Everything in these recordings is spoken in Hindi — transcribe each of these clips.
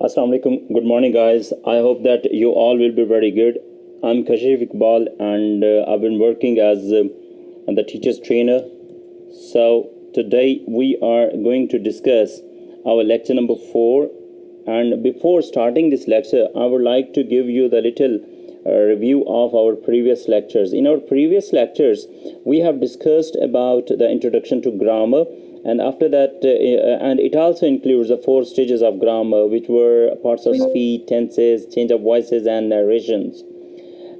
Assalamu alaikum. Good morning, guys. I hope that you all will be very good. I'm Kashif Iqbal, and I've been working as the teacher's trainer. So today we are going to discuss our lecture number 4. And before starting this lecture, I would like to give you the little review of our previous lectures. In our previous lectures, we have discussed about the introduction to grammar, and after that, and it also includes the 4 stages of grammar, which were parts of speech, tenses, change of voices, and narrations.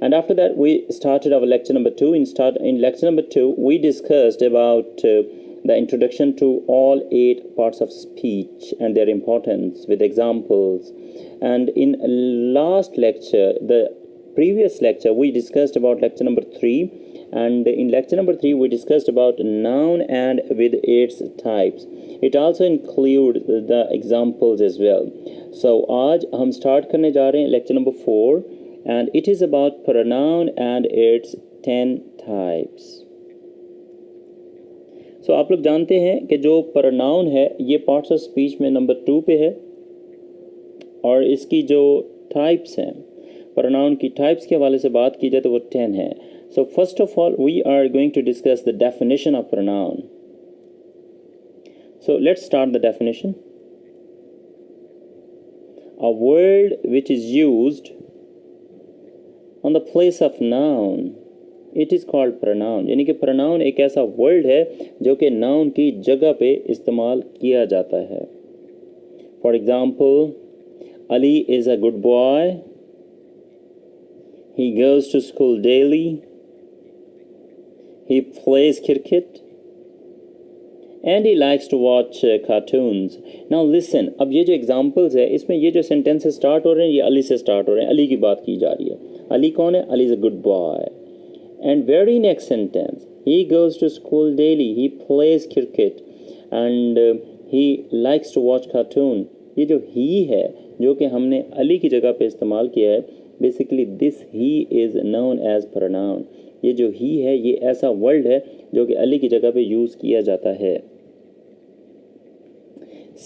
And after that, we started our lecture number 2. In lecture number 2, we discussed about the introduction to all 8 parts of speech and their importance with examples. And in last lecture, the previous lecture, we discussed about lecture number 3. And in lecture number 3, we discussed about noun and with its types. It also includes the examples as well. So आज हम start करने जा रहे हैं lecture number 4, and it is about pronoun and its 10 types. So आप लोग जानते हैं कि जो pronoun है ये parts of speech में number 2 पे है, और इसकी जो types हैं, pronoun की types के हवाले से बात की जाए तो वो 10 है. So first of all, we are going to discuss the definition of pronoun. So let's start the definition. A word which is used on the place of noun, it is called pronoun. यानी कि pronoun एक ऐसा word है जो कि noun की जगह पे इस्तेमाल किया जाता है. For example, Ali is a good boy. He goes to school daily. He plays cricket. And he likes to watch cartoons. Now listen, अब ये जो examples है, इसमें ये जो sentences start हो रहे हैं, ये अली से start हो रहे हैं. अली की बात की जा रही है. अली कौन है? Ali is a good boy. And very next sentence, he goes to school daily. He plays cricket. And he likes to watch cartoon. ये जो he है, जो कि हमने अली की जगह पे इस्तेमाल किया है, basically this he is known as pronoun. ये जो he है, ये ऐसा वर्ड है जो कि अली की जगह पे यूज़ किया जाता है.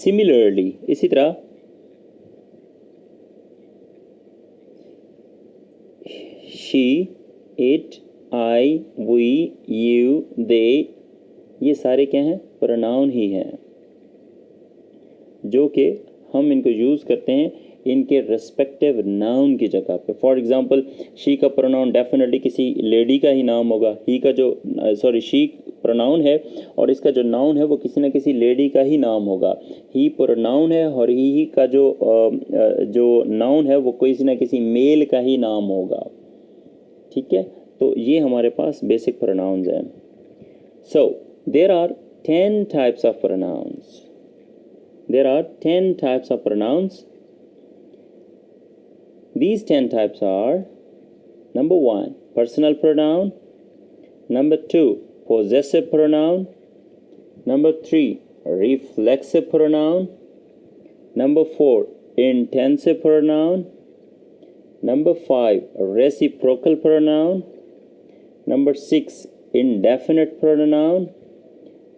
सिमिलरली, इसी तरह she, it, I, we, you, they, ये सारे क्या हैं? pronoun ही हैं, जो कि हम इनको यूज़ करते हैं इनके रेस्पेक्टिव नाउन की जगह पे. फॉर एग्जांपल, शी का प्रोनाउन डेफिनेटली किसी लेडी का ही नाम होगा. ही का जो शी प्रोनाउन है और इसका जो नाउन है वो किसी न किसी लेडी का ही नाम होगा. ही प्रोनाउन है और ही का जो नाउन है वो किसी न किसी मेल का ही नाम होगा. ठीक है, तो ये हमारे पास बेसिक प्रोनाउंस हैं. So there are 10 types of pronouns. There are 10 types of pronouns. These 10 types are: number 1, personal pronoun; number 2, possessive pronoun; number 3, reflexive pronoun; number 4, intensive pronoun; number 5, reciprocal pronoun; number 6, indefinite pronoun;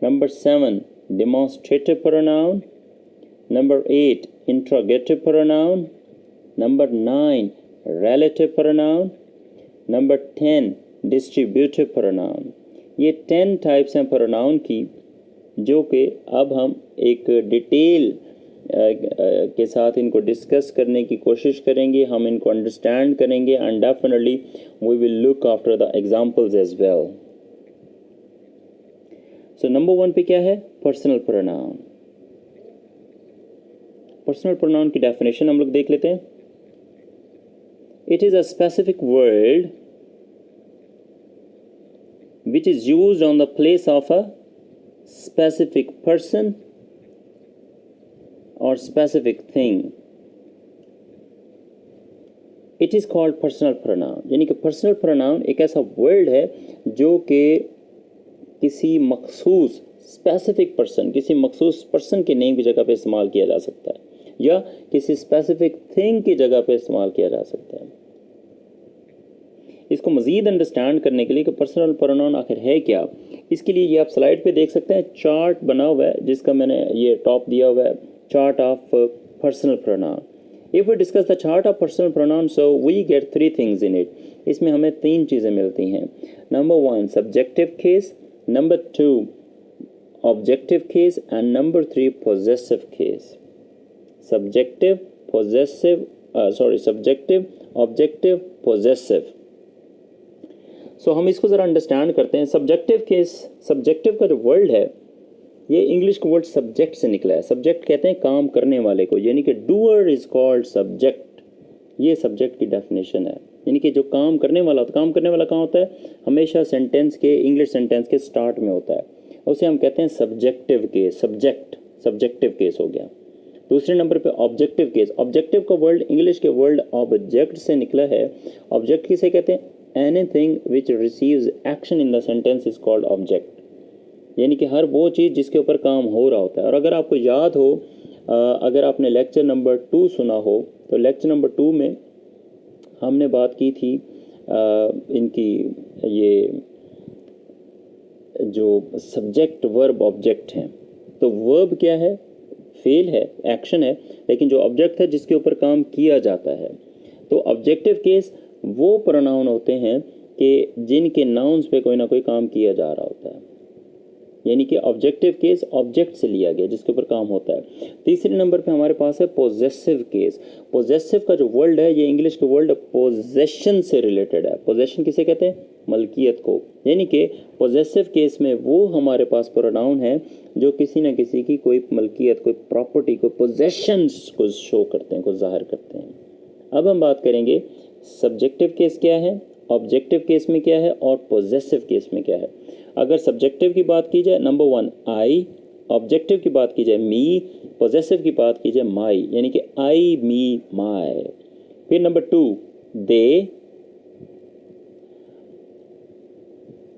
number 7, demonstrative pronoun; number 8, interrogative pronoun; number 9, relative pronoun; number 10, distributive pronoun. ये 10 टाइप्स हैं pronoun की, जो कि अब हम एक डिटेल के साथ इनको डिस्कस करने की कोशिश करेंगे. हम इनको अंडरस्टैंड करेंगे and definitely we will look after the examples as well. So number 1 पे क्या है? Personal pronoun. पर्सनल प्रोनाउन की डेफिनेशन हम लोग देख लेते हैं. It is a specific word which is used on the place of a specific person or specific thing. It is called personal pronoun. यानी कि personal pronoun एक ऐसा word है जो कि किसी मखसूस specific person, किसी मखसूस person के नेम की जगह पे इस्तेमाल किया जा सकता है, या किसी specific thing की जगह पे इस्तेमाल किया जा सकता है. इसको मज़ीद अंडरस्टैंड करने के लिए कि पर्सनल प्रोनाउन आखिर है क्या, इसके लिए ये आप स्लाइड पे देख सकते हैं. चार्ट बना हुआ है जिसका मैंने ये टॉप दिया हुआ है, chart of personal pronoun. If we discuss the chart of personal pronoun so we get three things in it. इसमें हमें तीन चीज़ें मिलती हैं. Number one subjective case, number two objective case and number three possessive case. Subjective, possessive, subjective, objective, possessive. So हम इसको ज़रा अंडरस्टैंड करते हैं. सब्जेक्टिव केस, सब्जेक्टिव का जो वर्ड है ये इंग्लिश का वर्ड सब्जेक्ट से निकला है. सब्जेक्ट कहते हैं काम करने वाले को, यानी कि डूअर इज कॉल्ड सब्जेक्ट. ये सब्जेक्ट की डेफिनेशन है, यानी कि जो काम करने वाला होता है. काम करने वाला कहाँ होता है? हमेशा सेंटेंस के, इंग्लिश सेंटेंस के स्टार्ट में होता है. उसे हम कहते हैं सब्जेक्टिव केस. सब्जेक्टिव केस हो गया. दूसरे नंबर पे ऑब्जेक्टिव केस. ऑब्जेक्टिव का वर्ड इंग्लिश के वर्ड ऑब्जेक्ट से निकला है. ऑब्जेक्ट किसे कहते हैं? Anything which receives action in the sentence is called object. यानी कि हर वो चीज़ जिसके ऊपर काम हो रहा होता है. और अगर आपको याद हो, अगर आपने लेक्चर नंबर 2 सुना हो, तो लेक्चर नंबर 2 में हमने बात की थी इनकी, ये जो सब्जेक्ट वर्ब ऑब्जेक्ट हैं. तो वर्ब क्या है? फेल है, एक्शन है. लेकिन जो ऑब्जेक्ट है जिसके ऊपर काम किया जाता है. तो ऑब्जेक्टिव केस वो प्रोनाउन होते हैं कि जिनके नाउन्स पे कोई ना कोई काम किया जा रहा होता है. यानी कि ऑब्जेक्टिव केस ऑब्जेक्ट से लिया गया जिसके ऊपर काम होता है. तीसरे नंबर पे हमारे पास है पोजेसिव केस. पोजेसिव का जो वर्ड है ये इंग्लिश के वर्ड पोजेशन से रिलेटेड है. पोजेशन किसे कहते हैं? मलकियत को. यानी कि पोजेसिव केस में वो हमारे पास प्रोनाउन है जो किसी न किसी की कोई मलकियत, कोई प्रॉपर्टी, कोई पोजेशंस को शो करते हैं, को जाहिर करते हैं. अब हम बात करेंगे सब्जेक्टिव केस क्या है, ऑब्जेक्टिव केस में क्या है और पोजेसिव केस में क्या है. अगर सब्जेक्टिव की बात की जाए, नंबर वन आई. ऑब्जेक्टिव की बात की जाए मी. पोजेसिव की बात की जाए माई, यानी कि आई, मी, माई. फिर number two they.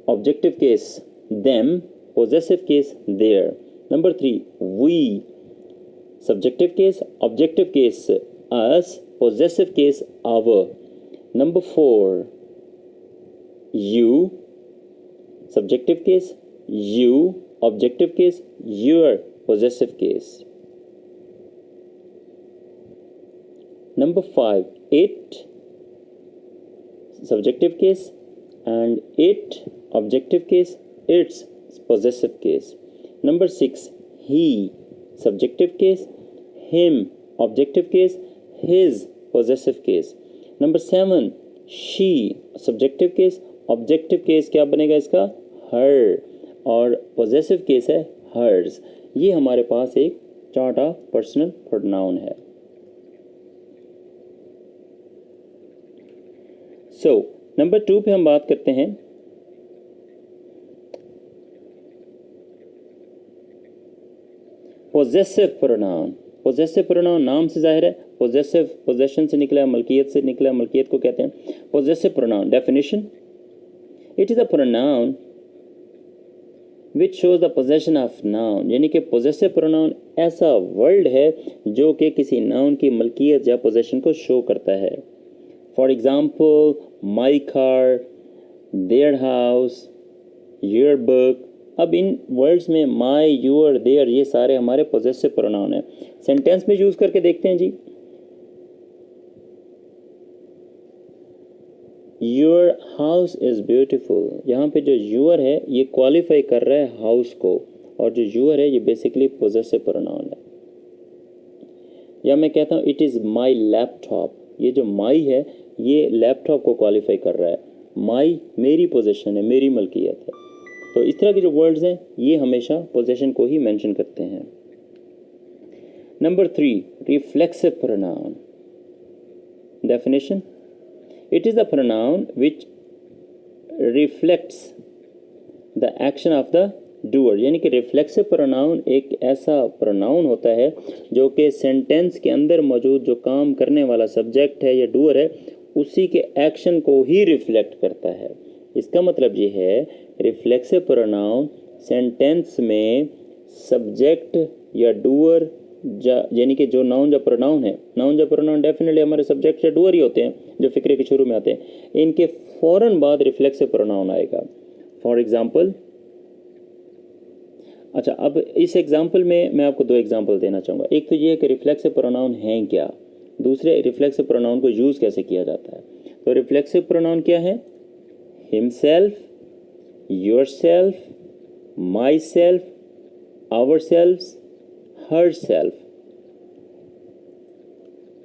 Objective case them. Possessive case their. Number three we. Subjective case, objective case us, possessive case our. Number four you. Subjective case you, objective case your, possessive case. Number 5 it. Subjective case and it, objective case, its, possessive case. Number 6 he. Subjective case him, objective case his, possessive case. Number 7 she. Subjective case, objective case क्या बनेगा इसका? हर. और पॉजेसिव केस है हर्स. ये हमारे पास एक चार्ट ऑफ पर्सनल प्रोनाउन है. सो नंबर 2 पे हम बात करते हैं पॉजेसिव प्रोनाउन. पॉजेसिव प्रोनाउन नाम से जाहिर है. पॉजेसिव पोजेशन से निकला है, मलकियत से निकला है, मलकियत को कहते हैं possessive pronoun. Definition: it is a pronoun which shows the possession of noun. यानी कि पोजेसिव प्रोनाउन ऐसा वर्ड है जो कि किसी नाउन की मलकियत या पोजेशन को शो करता है. For example my car, their house, your book. अब इन वर्ड्स में माई, योर, देयर ये सारे हमारे पोजेसिव प्रोनाउन है. सेंटेंस में यूज़ करके देखते हैं जी. Your house is beautiful. यहाँ पे जो यूर है ये क्वालिफाई कर रहा है हाउस को, और जो यूर है ये बेसिकली पोजेसिव प्रोनाउन है. या मैं कहता हूँ इट इज़ माई लैपटॉप. ये जो माई है ये लैपटॉप को क्वालिफाई कर रहा है. माई मेरी पोजेशन है, मेरी मलकियत है. तो इस तरह के जो वर्ड्स हैं ये हमेशा पोजेशन को ही मेंशन करते हैं. Number 3 reflexive pronoun. Definition: it is the pronoun which reflects the action of the doer. यानी कि रिफ्लेक्सिव प्रोनाउन एक ऐसा प्रोनाउन होता है जो कि सेंटेंस के अंदर मौजूद जो काम करने वाला सब्जेक्ट है या डूअर है उसी के एक्शन को ही रिफ्लेक्ट करता है. इसका मतलब ये है रिफ्लेक्सिव प्रोनाउन सेंटेंस में सब्जेक्ट या डूअर यानी कि जो नाउन या प्रोनाउन है, नाउन या प्रोनाउन डेफिनेटली हमारे सब्जेक्ट या डूअर ही होते हैं जो फिक्रे के शुरू में आते हैं. इनके फ़ौरन बाद रिफ्लेक्सिव प्रोनाउन आएगा. फॉर एग्जांपल, अच्छा अब इस एग्जांपल में मैं आपको 2 एग्जांपल देना चाहूँगा. एक तो ये है कि रिफ्लेक्सिव प्रोनाउन हैं क्या. दूसरे रिफ्लेक्सिव प्रोनाउन को यूज़ कैसे किया जाता है। तो रिफ्लेक्सिव प्रोनाउन क्या है? Himself, yourself, myself, ourself, herself.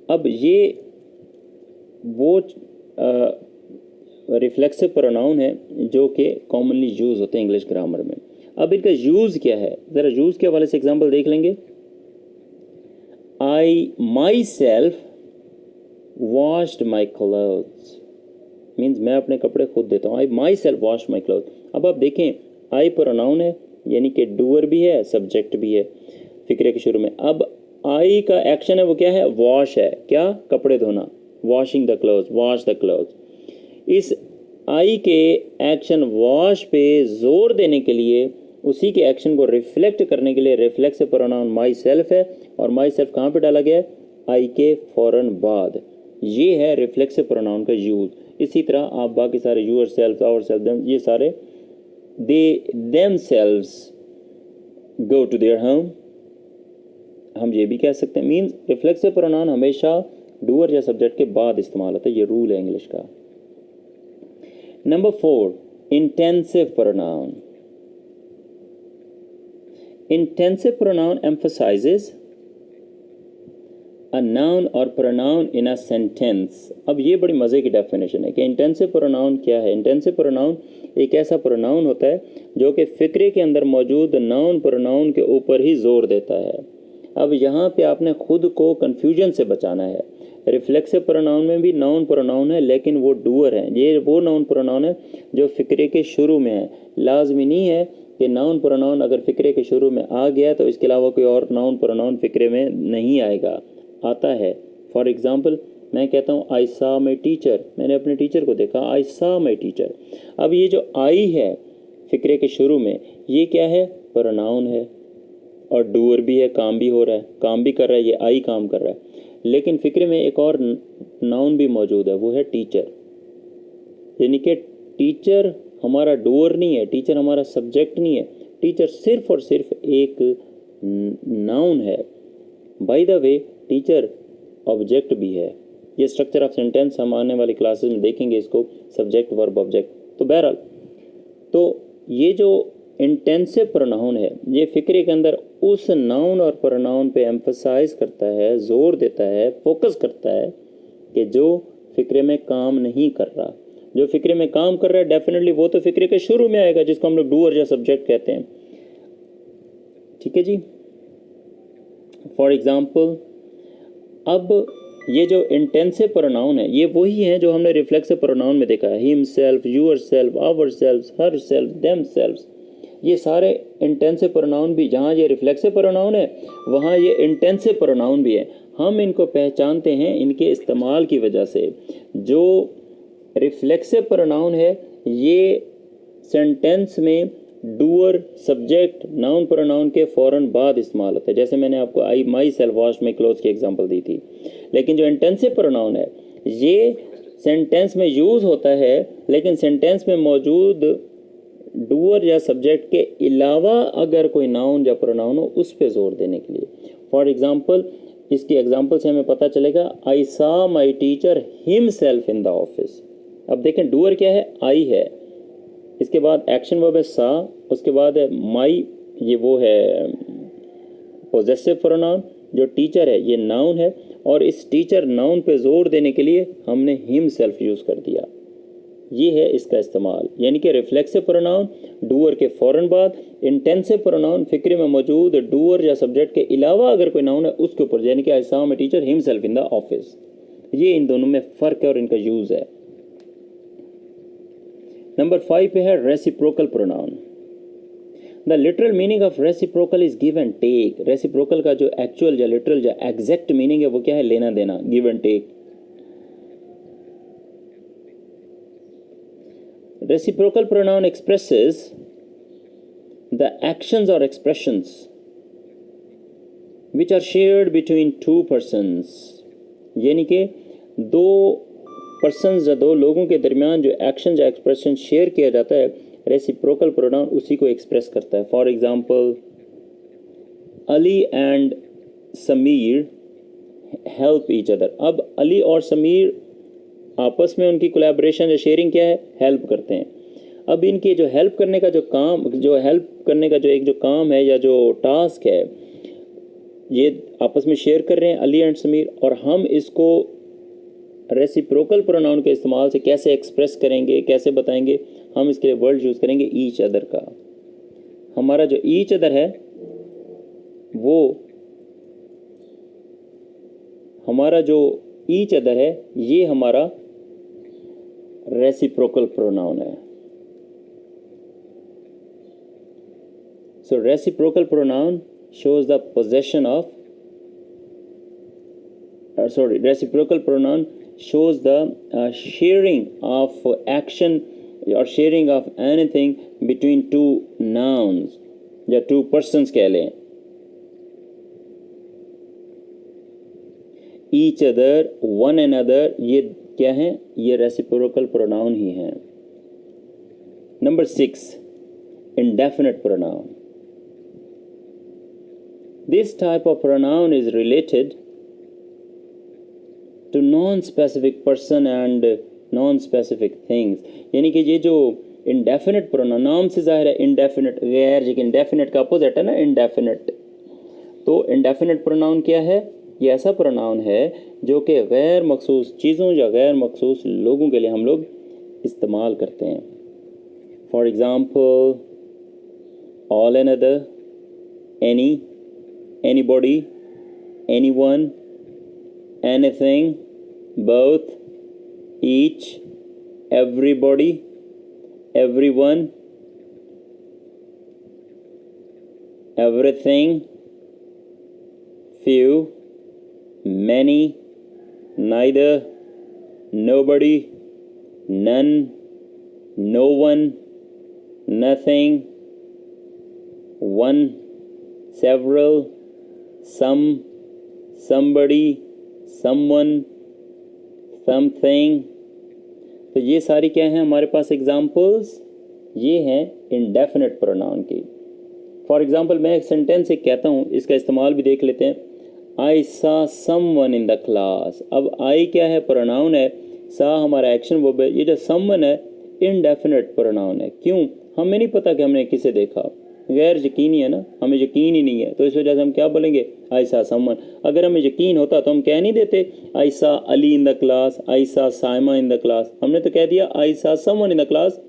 अब ये वो रिफ्लेक्सिव प्रोनाउन है जो कि कॉमनली यूज़ होते हैं इंग्लिश ग्रामर में। अब इनका यूज़ क्या है, ज़रा यूज़ के हवाले से एग्जांपल देख लेंगे। I myself washed my clothes, means मैं अपने कपड़े खुद देता हूँ। I myself wash my cloth. अब आप देखें, आई प्रोनाउन है यानी कि डूअर भी है, सब्जेक्ट भी है फिक्रे के शुरू में। अब आई का एक्शन है वो क्या है? वॉश है। क्या? कपड़े धोना, washing the cloth, wash the cloth. इस आई के एक्शन वॉश पे जोर देने के लिए, उसी के एक्शन को रिफ्लेक्ट करने के लिए रिफ्लेक्सिव प्रोनाउन माई सेल्फ है। और माई सेल्फ कहाँ पे डाला गया है? आई के फौरन बाद। ये है रिफ्लेक्सिव प्रोनाउन का यूज़। इसी तरह आप बाकी सारे यूर सेल्फ, आवर सेल्फ, ये सारे they themselves go to their home, हम ये भी कह सकते हैं। मीन्स रिफ्लेक्सिव प्रोनाउन हमेशा डूअर या सब्जेक्ट के बाद इस्तेमाल होता है, ये रूल है इंग्लिश का। Number 4, intensive pronoun. Intensive pronoun emphasizes a noun or pronoun in a sentence। अब ये बड़ी मज़े की डेफिनेशन है कि इंटेंसिव प्रोनाउन क्या है। इंटेंसिव प्रोनाउन एक ऐसा प्रोनाउन होता है जो कि फ़िक्रे के अंदर मौजूद नाउन प्रोनाउन के ऊपर ही जोर देता है। अब यहाँ पे आपने खुद को कन्फ्यूजन से बचाना है। रिफ्लेक्सिव प्रोनाउन में भी नाउन प्रोनाउन है लेकिन वो डूअर है। ये वो नाउन प्रोनाउन है जो फ़िक्रे के शुरू में है। लाजमी नहीं है कि नाउन प्रोनाउन अगर फ़िक्रे के शुरू में आ गया तो इसके अलावा कोई और नाउन प्रोनाउन फ़िक्रे में नहीं आएगा, आता है। फॉर एग्ज़ाम्पल मैं कहता हूँ आई सा माई टीचर, मैंने अपने टीचर को देखा, आई सा माई टीचर। अब ये जो आई है फ़िक्रे के शुरू में, ये क्या है? प्रोनाउन है और डूअर भी है, काम भी हो रहा है, काम भी कर रहा है, ये आई काम कर रहा है। लेकिन फ़िक्रे में एक और नाउन भी मौजूद है, वो है टीचर। यानी कि टीचर हमारा डूअर नहीं है, टीचर हमारा सब्जेक्ट नहीं है, टीचर सिर्फ और सिर्फ एक नाउन है। By the way teacher object भी है। ये स्ट्रक्चर ऑफ सेंटेंस हम आने वाली क्लासेस में देखेंगे इसको, सब्जेक्ट वर्ब ऑब्जेक्ट। तो बहरहाल तो ये जो इंटेंसिव प्रोनाउन है ये फ़िक्रे के अंदर उस नाउन और प्रोनाउन पे एम्फसाइज करता है, जोर देता है, फोकस करता है कि जो फ़िक्रे में काम नहीं कर रहा। जो फ़िक्रे में काम कर रहा है डेफिनेटली वो तो फ़िक्रे के शुरू में आएगा, जिसको हम लोग डूअर या सब्जेक्ट कहते हैं। ठीक है जी। फॉर एग्ज़ाम्पल अब ये जो इंटेंसिव प्रोनाउन है ये वही है जो हमने रिफ्लेक्सिव प्रोनाउन में देखा है। Himself, yourself, ourself, herself, themself. ये सारे इंटेंसिव प्रोनाउन भी, जहाँ ये रिफ्लेक्सिव प्रोनाउन है वहाँ ये इंटेंसिव प्रोनाउन भी है। हम इनको पहचानते हैं इनके इस्तेमाल की वजह से। जो रिफ्लेक्सिव प्रोनाउन है ये सेंटेंस में डूअर, सब्जेक्ट, नाउन प्रोनाउन के फ़ौरन बाद इस्तेमाल होता है। जैसे मैंने आपको I myself wash my clothes की एग्जांपल दी थी। लेकिन जो इंटेंसिव प्रोनाउन है ये सेंटेंस में यूज़ होता है लेकिन सेंटेंस में मौजूद डूअर या सब्जेक्ट के अलावा अगर कोई नाउन या प्रोनाउन हो उस पर जोर देने के लिए। फॉर एग्जांपल इसकी एग्जांपल से हमें पता चलेगा आई सा my teacher him self in the office. अब देखें डूअर क्या है? आई है, इसके बाद एक्शन वर्ब है सा, उसके बाद है माई, ये वो है पोजेसिव प्रोनाउन। जो टीचर है ये नाउन है और इस टीचर नाउन पे जोर देने के लिए हमने हिम सेल्फ यूज़ कर दिया। ये है इसका इस्तेमाल। यानी कि रिफ्लेक्सिव प्रोनाउन डूअर के फ़ौरन बाद, इंटेंसिव प्रोनाउन फ़िक्रे में मौजूद डूअर या सब्जेक्ट के अलावा अगर कोई नाउन है उसके ऊपर, यानी कि I saw my teacher him self in the office. ये इन दोनों में फ़र्क है और इनका यूज़ है। नंबर 5 पे है reciprocal pronoun. The literal meaning of reciprocal is give and take. Reciprocal का जो एक्चुअल या लिटरल या एग्जैक्ट मीनिंग है वो क्या है? लेना देना, give and take. Reciprocal pronoun expresses the actions or expressions which are shared between two persons। यानी कि दो पर्सन्स या दो लोगों के दरमियान जो एक्शन या एक्सप्रेशन शेयर किया जाता है, रेसिप्रोकल प्रोनाउन उसी को एक्सप्रेस करता है। For example Ali and Sameer help each other. अब अली और समीर आपस में उनकी कोलैबोरेशन या शेयरिंग क्या है, हेल्प करते हैं। अब इनके जो हेल्प करने का जो काम, जो हेल्प करने का जो एक जो काम है या जो टास्क है, ये आपस में शेयर कर रहे हैं अली एंड समीर, और हम इसको रेसिप्रोकल प्रोनाउन के इस्तेमाल से कैसे एक्सप्रेस करेंगे, कैसे बताएंगे, हम इसके लिए वर्ड यूज़ करेंगे ईच अदर का। हमारा जो ईच अदर है वो, हमारा जो ईच अदर है ये हमारा रेसिप्रोकल प्रोनाउन है। So reciprocal pronoun shows the possession of reciprocal pronoun shows the sharing of action or sharing of anything between two nouns या two persons कह लें। each other, one another, ये क्या है, ये रेसिप्रोकल प्रोनाउन ही हैं। Number 6, indefinite pronoun. This type of pronoun is related to non-specific person and non-specific things। यानी कि ये जो indefinite pronoun, नाम से जाहिर है indefinite, गैर, लेकिन indefinite का अपोजिट है ना indefinite। तो indefinite pronoun क्या है, ये ऐसा pronoun है जो कि गैर मखसूस चीज़ों या गैर मखसूस लोगों के लिए हम लोग इस्तेमाल करते हैं। For example, all another, any, anybody, anyone, anything, both, each, everybody, everyone, everything, few, many, neither, nobody, none, no one, nothing, one, several, some, somebody, someone, something। तो ये सारी क्या हैं हमारे पास एग्जाम्पल्स, ये हैं इंडेफिनिट प्रोनाउन की। फॉर एग्जाम्पल मैं एक सेंटेंस एक कहता हूँ, इसका इस्तेमाल भी देख लेते हैं। आई सा समवन इन द क्लास। अब आई क्या है, प्रोनाउन है, सा हमारा एक्शन वर्ब है, ये जो समवन है इनडेफिनिट प्रोनाउन है। क्यों, हमें नहीं पता कि हमने किसे देखा, गैर यकीनी है ना, हमें यकीन ही नहीं है, तो इस वजह से हम क्या बोलेंगे, आई सा समवन। अगर हमें यकीन होता तो हम कह नहीं देते आई सा अली इन द क्लास, आई सा साइमा इन द क्लास, हमने तो कह दिया आई सा someone in the class.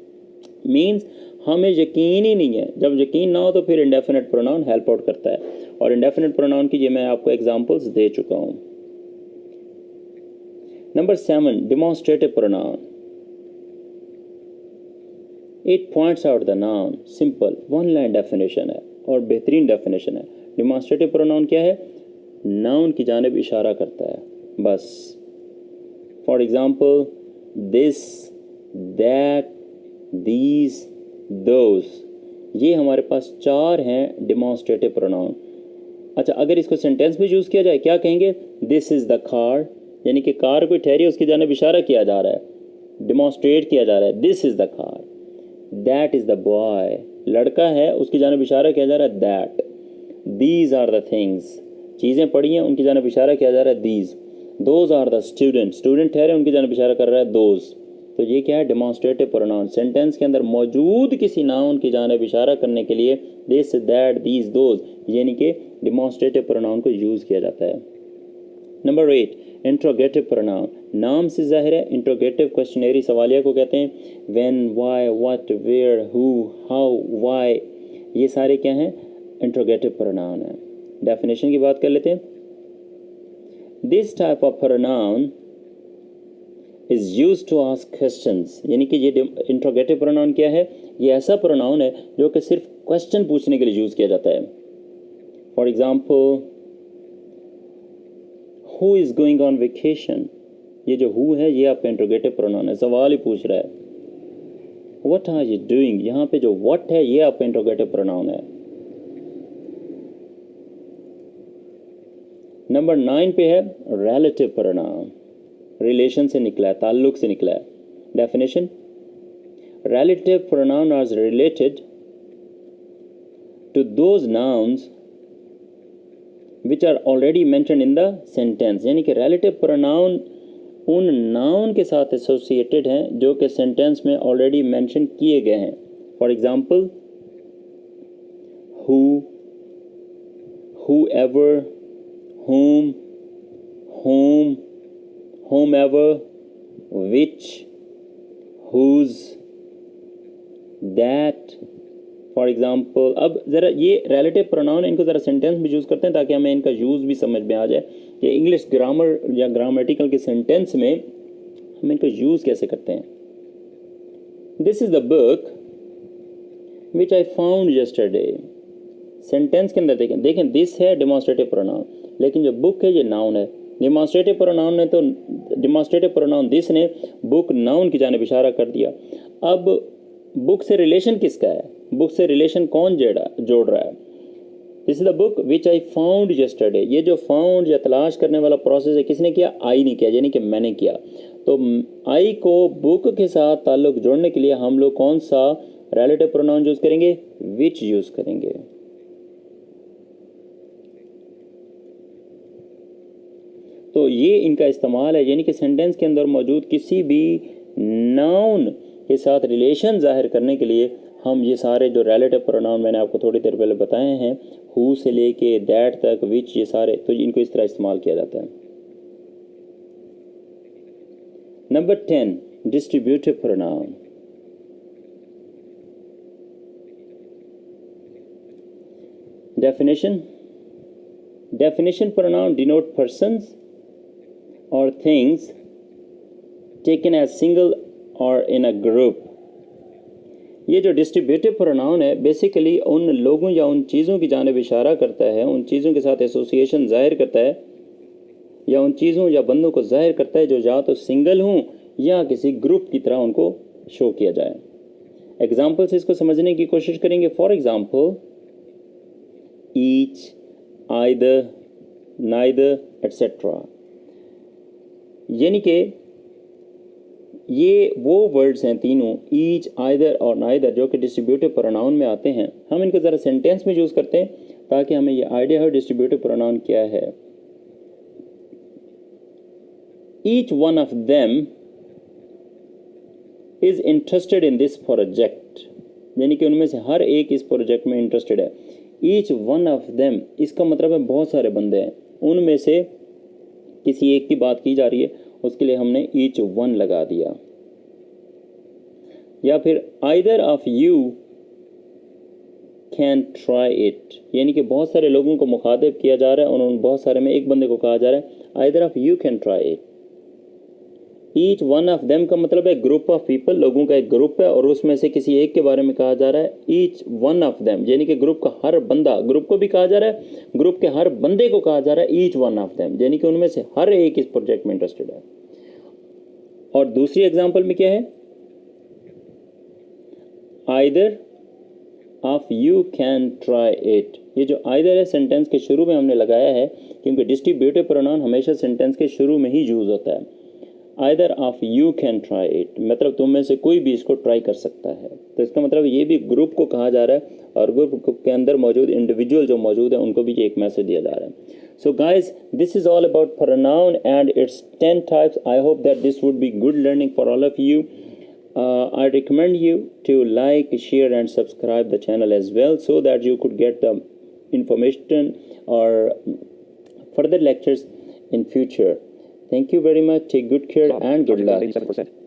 Means हमें यकीन ही नहीं है। जब यकीन ना हो तो फिर इंडेफिनिट प्रोनाउन हेल्प आउट करता है, और इंडेफिनिट प्रोनाउन की ये मैं आपको एग्जांपल्स दे चुका हूँ। Number 7, demonstrative pronoun. It points out the noun. Simple one line definition है और बेहतरीन डेफिनेशन है। डिमॉन्स्ट्रेटिव प्रोनाउन क्या है, नाउन की जानिब इशारा करता है बस। For example, this, that, these, those, ये हमारे पास 4 हैं डिमॉन्स्ट्रेटिव प्रोनाउन। अच्छा, अगर इसको सेंटेंस में यूज़ किया जाए क्या कहेंगे, दिस इज़ द कार, यानी कि कार कोई ठहरी उसकी जानिब इशारा किया जा रहा है, डिमॉन्स्ट्रेट किया जा रहा है, this is the car. That is the boy, लड़का है उसकी जानिब इशारा किया जा रहा है that. These are the things, चीज़ें पड़ी हैं उनकी जानिब इशारा किया जा रहा है these. Those are the student, student ठहरे उनकी जानिब इशारा कर रहा है दोज। तो ये क्या है, डिमॉन्स्ट्रेटिव प्रोनाउन। सेंटेंस के अंदर मौजूद किसी नाउन की जानिब इशारा करने के लिए दिस, दैट, दीज, दोज, यानी कि डिमॉन्स्ट्रेटिव प्रोनाउन को यूज़ किया जाता है। Number 8, interrogative pronoun. नाम से जाहिर है, इंट्रोगेटिव क्वेश्चनरी सवालिया को कहते हैं। When, why, what, where, who, how, why, ये सारे क्या हैं, इंट्रोगेटिव प्रोनाउन है। डेफिनेशन की बात कर लेते हैं। This type of pronoun is use to ask questions, यानी कि ये इंट्रोगेटिव प्रोनाउन क्या है, ये ऐसा प्रोनाउन है जो कि सिर्फ क्वेश्चन पूछने के लिए यूज़ किया जाता है। For example, who is going on vacation, ये जो हु है ये आपका इंट्रोगेटिव प्रोनाउन है, सवाल ही पूछ रहा है। व्हाट आर यू डूइंग, यहाँ पे जो व्हाट है ये आपका इंट्रोगेटिव प्रोनाउन है। नंबर 9 पे है रिलेटिव प्रोनाउन, रिलेशन से निकला है, ताल्लुक से निकला है। Definition, relative pronoun are related to those nouns which are already mention in the sentence, यानी कि रिलेटिव प्रोनाउन उन नाउन के साथ एसोसिएटेड हैं जो कि सेंटेंस में ऑलरेडी मेंशन किए गए हैं. For example who, whoever, whom, whom, whomever, which, whose, that. For example अब ज़रा ये रिलेटिव प्रोनाउन इनको ज़रा सेंटेंस में यूज़ करते हैं ताकि हमें इनका यूज़ भी समझ में आ जाए कि इंग्लिश ग्रामर या ग्रामेटिकल के सेंटेंस में हम इनको यूज़ कैसे करते हैं. This is the book which I found yesterday. Sentence के अंदर देखें दिस है डिमॉन्स्ट्रेटिव प्रोनाउन, लेकिन जो बुक है ये नाउन है. डिमॉन्स्ट्रेटिव प्रोनाउन ने तो डिमॉन्स्ट्रेटिव प्रोनाउन दिस ने बुक नाउन की जानिब इशारा कर दिया. अब बुक से रिलेशन किसका है, बुक से रिलेशन कौन जोड़ रहा है. This is the book which I found yesterday. ये जो फाउंड या तलाश करने वाला प्रोसेस है किसने किया, आई ने किया, यानी कि मैंने किया. तो आई को बुक के साथ ताल्लुक जोड़ने के लिए हम लोग कौन सा रिलेटिव प्रोनाउन यूज करेंगे, विच यूज करेंगे. तो ये इनका इस्तेमाल है, यानी कि सेंटेंस के अंदर मौजूद किसी भी नाउन के साथ रिलेशन जाहिर करने के लिए हम ये सारे जो रिलेटिव प्रोनाउन मैंने आपको थोड़ी देर पहले बताए हैं, हु से लेके दैट तक, विच, ये सारे, तो इनको इस तरह इस्तेमाल किया जाता है. Number 10 distributive pronoun. Definition pronoun denote persons or things taken as single or in a group. ये जो डिस्ट्रीब्यूटिव प्रोनाउन है बेसिकली उन लोगों या उन चीज़ों की जानिब इशारा करता है, उन चीज़ों के साथ एसोसिएशन जाहिर करता है या उन चीज़ों या बंदों को जाहिर करता है जो या तो सिंगल हों या किसी ग्रुप की तरह उनको शो किया जाए. एग्जाम्पल से इसको समझने की कोशिश करेंगे. For example each, either, neither, etcetera. यानी कि ये वो वर्ड्स हैं तीनों, ईच, आइदर और नाइदर, जो कि डिस्ट्रीब्यूटिव प्रोनाउन में आते हैं. हम इनको ज़रा सेंटेंस में यूज़ करते हैं ताकि हमें ये आइडिया हो डिस्ट्रीब्यूटिव प्रोनाउन क्या है. Each one of them is interested in this project. यानी कि उनमें से हर एक इस प्रोजेक्ट में इंटरेस्टेड है. ईच वन ऑफ देम, इसका मतलब है बहुत सारे बंदे हैं, उनमें से किसी एक की बात की जा रही है, उसके लिए हमने ईच वन लगा दिया. या फिर either of you can try it, यानी कि बहुत सारे लोगों को मुखातिब किया जा रहा है और उन बहुत सारे में एक बंदे को कहा जा रहा है either of you can try it. Each one of them का मतलब है ग्रुप ऑफ पीपल, लोगों का एक ग्रुप है और उसमें से किसी एक के बारे में कहा जा रहा है ईच वन ऑफ देम, यानी कि ग्रुप का हर बंदा, ग्रुप को भी कहा जा रहा है, ग्रुप के हर बंदे को कहा जा रहा है ईच वन ऑफ देम, यानी कि उनमें से हर एक इस प्रोजेक्ट में इंटरेस्टेड है. और दूसरी एग्जांपल में क्या है, either of you can try it. ये जो आइदर है सेंटेंस के शुरू में हमने लगाया है क्योंकि डिस्ट्रीब्यूटिव प्रोनाउन हमेशा सेंटेंस के शुरू में ही यूज होता है. Either of you can try it मतलब तुम में से कोई भी इसको ट्राई कर सकता है. तो इसका मतलब ये भी ग्रुप को कहा जा रहा है और ग्रुप के अंदर मौजूद इंडिविजुअल जो मौजूद है उनको भी ये एक मैसेज दिया जा रहा है. So guys, this is all about pronoun and its 10 types. I hope that this would be good learning for all of you. I recommend you to like, share and subscribe the channel as well so that you could get the information or further lectures in future. Thank you very much. Take good care and good luck.